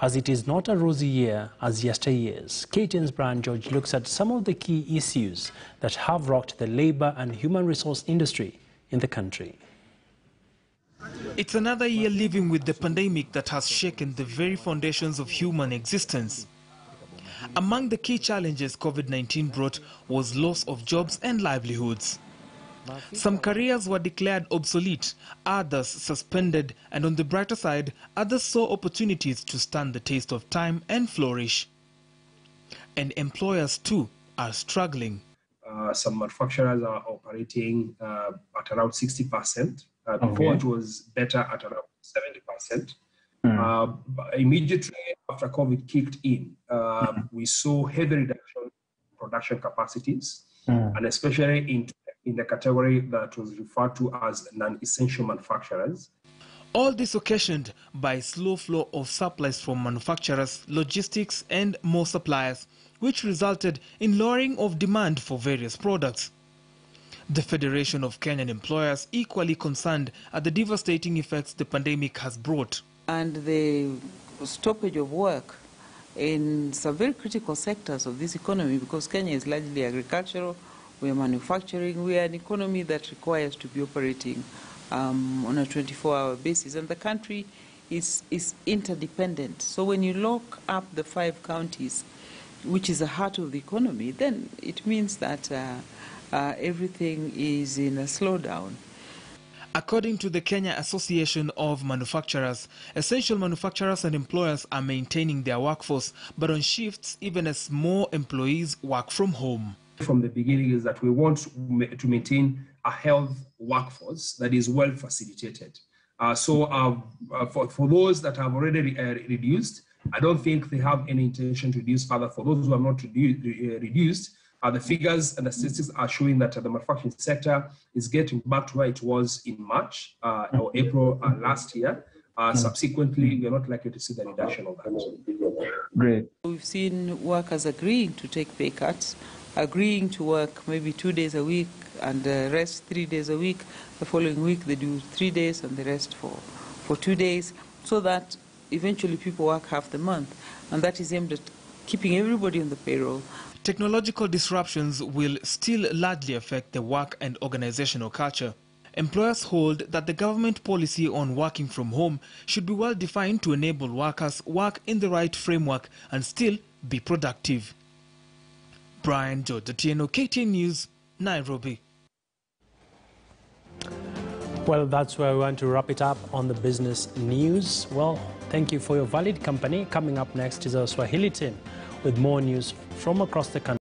as it is not a rosy year as yesteryears. KTN's Brian George looks at some of the key issues that have rocked the labour and human resource industry in the country. It's another year living with the pandemic that has shaken the very foundations of human existence. Among the key challenges COVID-19 brought was loss of jobs and livelihoods. Some careers were declared obsolete, others suspended, and on the brighter side, others saw opportunities to stand the test of time and flourish. And employers too are struggling. Some manufacturers are operating at around 60%. Before it was better at around 70%. Immediately after COVID kicked in, we saw heavy reduction in production capacities, and especially in the category that was referred to as non-essential manufacturers. All this occasioned by slow flow of supplies from manufacturers, logistics and more suppliers, which resulted in lowering of demand for various products. The Federation of Kenyan Employers equally concerned at the devastating effects the pandemic has brought. And the stoppage of work in some very critical sectors of this economy, because Kenya is largely agricultural, we are manufacturing, we are an economy that requires to be operating on a 24-hour basis, and the country is interdependent. So when you lock up the 5 counties, which is the heart of the economy, then it means that everything is in a slowdown. According to the Kenya Association of Manufacturers, essential manufacturers and employers are maintaining their workforce, but on shifts even as more employees work from home. From the beginning is that we want to maintain a health workforce that is well facilitated. For those that have already reduced, I don't think they have any intention to reduce further. For those who have not reduced, the figures and the statistics are showing that the manufacturing sector is getting back to where it was in March or April last year. Subsequently, we are not likely to see the reduction of that. Great. We've seen workers agreeing to take pay cuts, agreeing to work maybe 2 days a week and the rest 3 days a week. The following week they do 3 days and the rest for 2 days, so that eventually people work half the month, and that is aimed at keeping everybody on the payroll. Technological disruptions will still largely affect the work and organizational culture. Employers hold that the government policy on working from home should be well defined to enable workers work in the right framework and still be productive. Brian George, TNO, KTN News, Nairobi. Well, that's where we want to wrap it up on the business news. Well, thank you for your valued company. Coming up next is our Swahili team with more news from across the country.